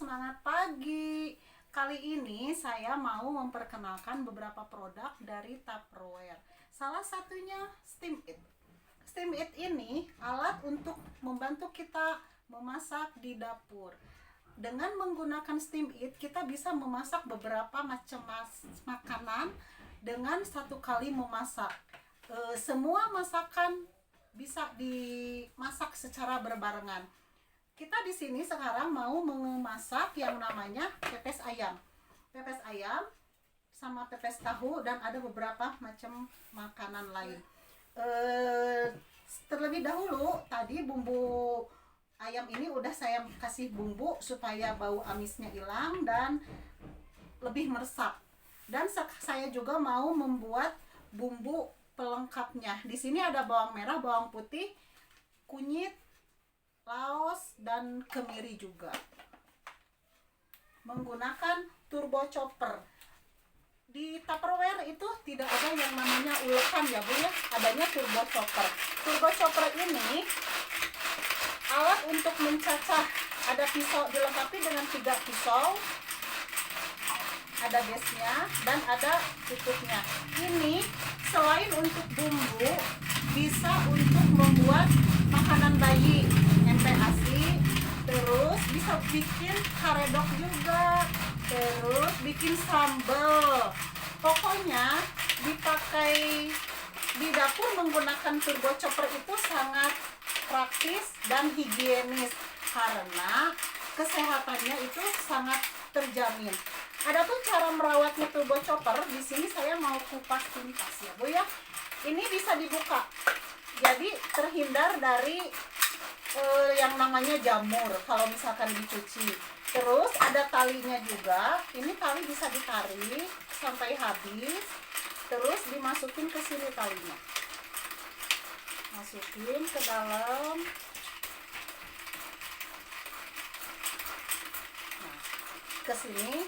semangat pagi. Kali ini saya mau memperkenalkan beberapa produk dari Tupperware. Salah satunya Steam It. Steam It ini alat untuk membantu kita memasak di dapur. Dengan menggunakan Steam It, kita bisa memasak beberapa macam makanan dengan satu kali memasak. Semua masakan bisa dimasak secara berbarengan. Kita di sini sekarang mau memasak yang namanya pepes ayam. Pepes ayam sama pepes tahu dan ada beberapa macam makanan lain. Terlebih dahulu tadi bumbu ayam ini udah saya kasih bumbu supaya bau amisnya hilang dan lebih meresap. Dan saya juga mau membuat bumbu pelengkapnya. Di sini ada bawang merah, bawang putih, kunyit, laos, dan kemiri juga. Menggunakan turbo chopper. Di Tupperware itu tidak ada yang namanya ulekan ya Bu ya, adanya turbo chopper. Turbo chopper ini alat untuk mencacah. Ada pisau, dilengkapi dengan 3 pisau, ada gasnya dan ada tutupnya. Ini selain untuk bumbu, bisa untuk membuat makanan bayi, MPASI, terus bisa bikin karedok juga, terus bikin sambal. Pokoknya dipakai di dapur menggunakan turbo chopper itu sangat praktis dan higienis karena kesehatannya itu sangat terjamin. Adapun cara merawatnya turbo chopper, di sini saya mau kupas tuntas ya Bu ya. Ini bisa dibuka, jadi terhindar dari yang namanya jamur kalau misalkan dicuci. Terus ada talinya juga, ini tali bisa ditarik sampai habis, terus dimasukin ke sini talinya, masukin ke dalam. Nah, ke sini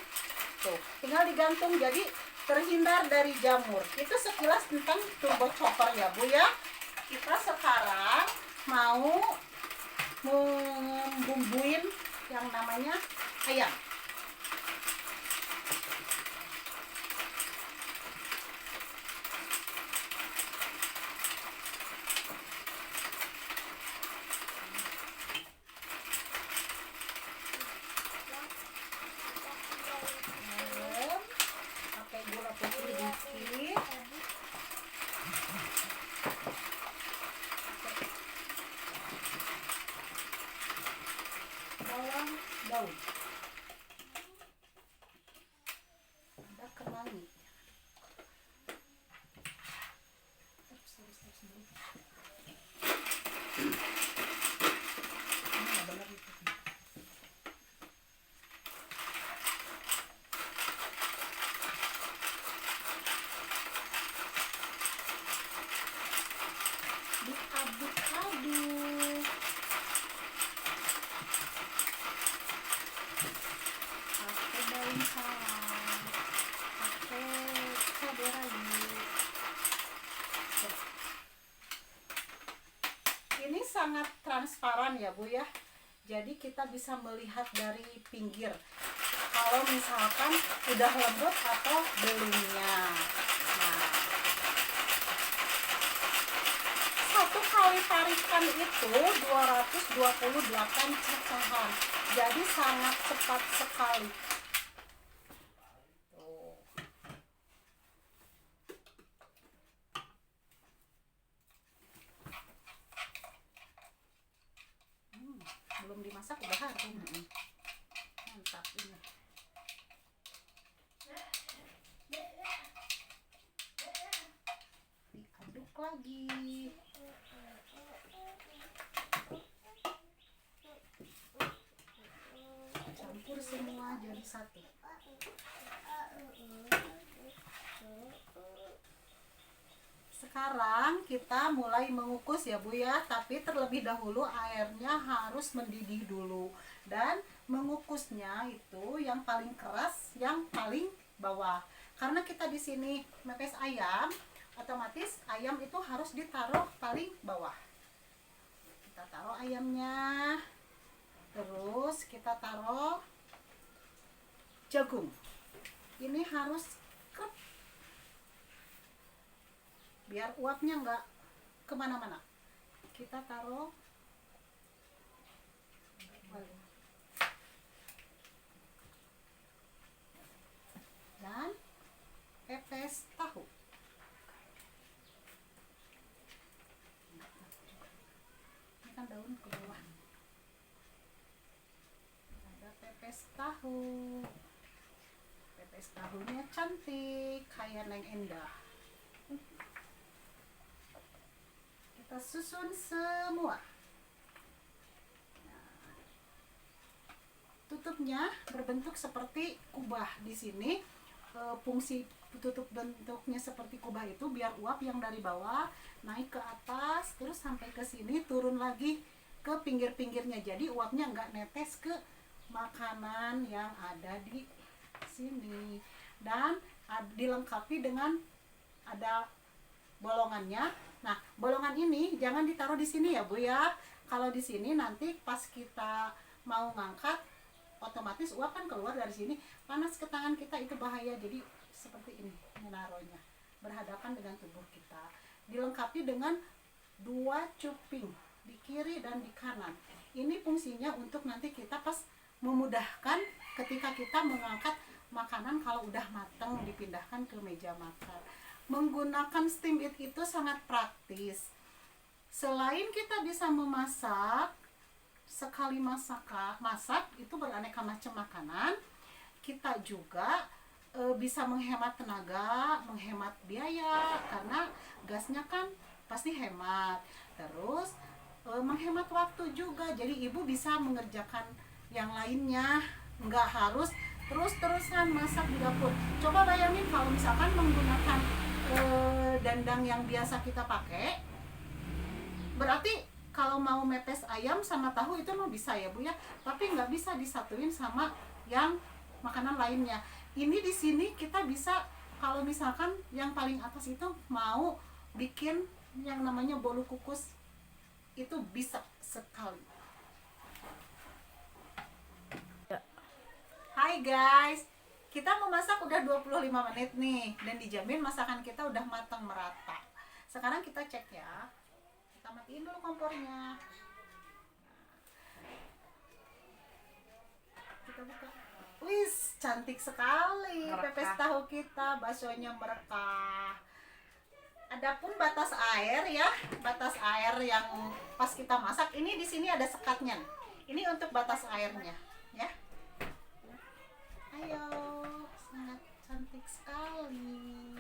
tuh tinggal digantung, jadi terhindar dari jamur. Itu sekilas tentang turbo chopper ya Bu ya. Kita sekarang mau membumbuin yang namanya ayam. Pakai gula putih dikit. Bawang daun, ada kemangi. Diaduk-aduk. Pakai daun salam, pakai cabai rawit. Ini sangat transparan ya Bu ya, jadi kita bisa melihat dari pinggir kalau misalkan udah lembut atau belumnya. Nah, satu kali tarikan itu 228 cacahan, jadi sangat cepat sekali. Belum dimasak udah harum. Mantap ini. Diaduk lagi. Campur semua jadi satu. Sekarang kita mulai mengukus ya Bu ya, tapi terlebih dahulu airnya harus mendidih dulu. Dan mengukusnya itu yang paling keras, yang paling bawah. Karena kita di sini mepes ayam, otomatis ayam itu harus ditaruh paling bawah. Kita taruh ayamnya, terus kita taruh jagung. Ini harus krep biar uapnya nggak kemana-mana. Kita taruh dan pepes tahu. Ini kan daun ke bawah. Ada pepes tahu. Pepes tahunya cantik kayak Neng Endah. Kita susun semua. Tutupnya berbentuk seperti kubah. Di sini fungsi tutup bentuknya seperti kubah itu biar uap yang dari bawah naik ke atas terus sampai ke sini turun lagi ke pinggir-pinggirnya. Jadi uapnya nggak netes ke makanan yang ada di sini. Dan dilengkapi dengan ada bolongannya. Nah, bolongan ini jangan ditaruh di sini ya Bu ya. Kalau di sini nanti pas kita mau ngangkat otomatis uap kan keluar dari sini, panas ke tangan kita, itu bahaya. Jadi seperti ini menaruhnya berhadapan dengan tubuh kita. Dilengkapi dengan 2 cuping di kiri dan di kanan. Ini fungsinya untuk nanti kita pas memudahkan ketika kita mengangkat makanan kalau udah matang dipindahkan ke meja makan. Menggunakan steam it itu sangat praktis. Selain kita bisa memasak, sekali masak itu beraneka macam makanan, kita juga bisa menghemat tenaga, menghemat biaya karena gasnya kan pasti hemat. Terus menghemat waktu juga, jadi ibu bisa mengerjakan yang lainnya, nggak harus terus-terusan masak di dapur. Coba bayangin kalau misalkan menggunakan dandang yang biasa kita pakai, berarti kalau mau mepes ayam sama tahu itu mau bisa ya Bu ya, tapi nggak bisa disatuin sama yang makanan lainnya. Ini di sini kita bisa, kalau misalkan yang paling atas itu mau bikin yang namanya bolu kukus, itu bisa sekali. Hai guys, kita memasak udah 25 menit nih, dan dijamin masakan kita udah matang merata. Sekarang kita cek ya. Kita matiin dulu kompornya. Kita buka. Wis, cantik sekali pepes tahu kita, baksonya merekah. Adapun batas air ya, batas air yang pas kita masak ini di sini ada sekatnya. Ini untuk batas airnya, ya. Ayo, sangat cantik sekali.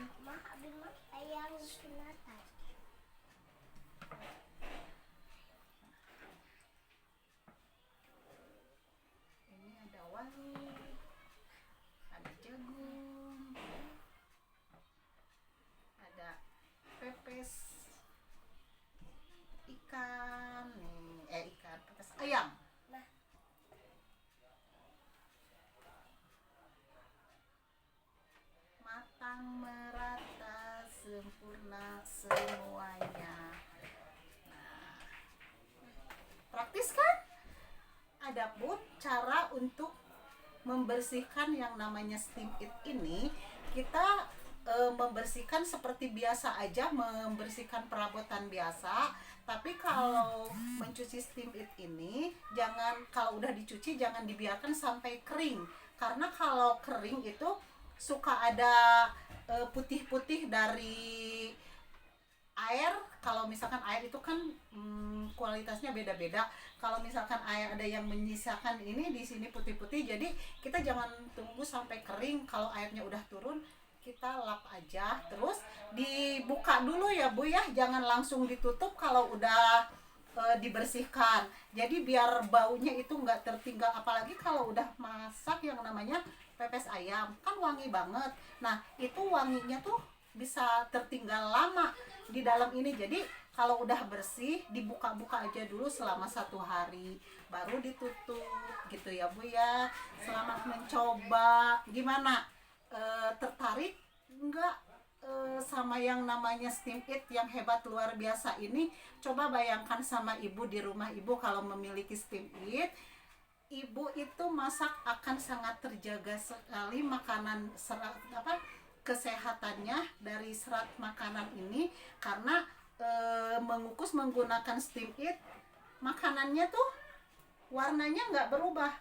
Ayam sunatan. Ini ada wangi, ada jagung, ada pepes ikan, pepes ayam. Matang merata sempurna semuanya. Nah, praktis kan? Adapun cara untuk membersihkan yang namanya steam it ini, kita membersihkan seperti biasa aja, membersihkan perabotan biasa. Tapi kalau mencuci steam it ini, jangan, kalau udah dicuci jangan dibiarkan sampai kering, karena kalau kering itu suka ada putih-putih dari air. Kalau misalkan air itu kan kualitasnya beda-beda. Kalau misalkan air ada yang menyisakan ini di sini putih-putih, jadi kita jangan tunggu sampai kering. Kalau airnya udah turun, kita lap aja, terus dibuka dulu ya Bu ya, jangan langsung ditutup kalau udah dibersihkan. Jadi biar baunya itu nggak tertinggal, apalagi kalau udah masak yang namanya pepes ayam kan wangi banget. Nah itu wanginya tuh bisa tertinggal lama di dalam ini. Jadi kalau udah bersih dibuka-buka aja dulu selama 1 hari baru ditutup gitu ya Bu ya. Selamat mencoba. Gimana, tertarik enggak sama yang namanya steam it yang hebat luar biasa ini? Coba bayangkan sama ibu di rumah ibu kalau memiliki steam it. ibu itu masak akan sangat terjaga sekali makanan serat kesehatannya dari serat makanan ini, karena mengukus menggunakan steam it, makanannya tuh warnanya nggak berubah.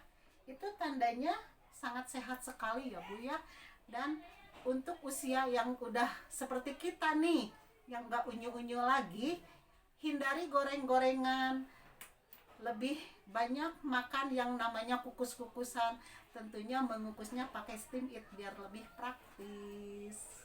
Itu tandanya sangat sehat sekali ya Bu ya. Dan untuk usia yang udah seperti kita nih, yang nggak unyu-unyu lagi, hindari goreng-gorengan, lebih banyak makan yang namanya kukus-kukusan. Tentunya mengukusnya pakai steam it biar lebih praktis.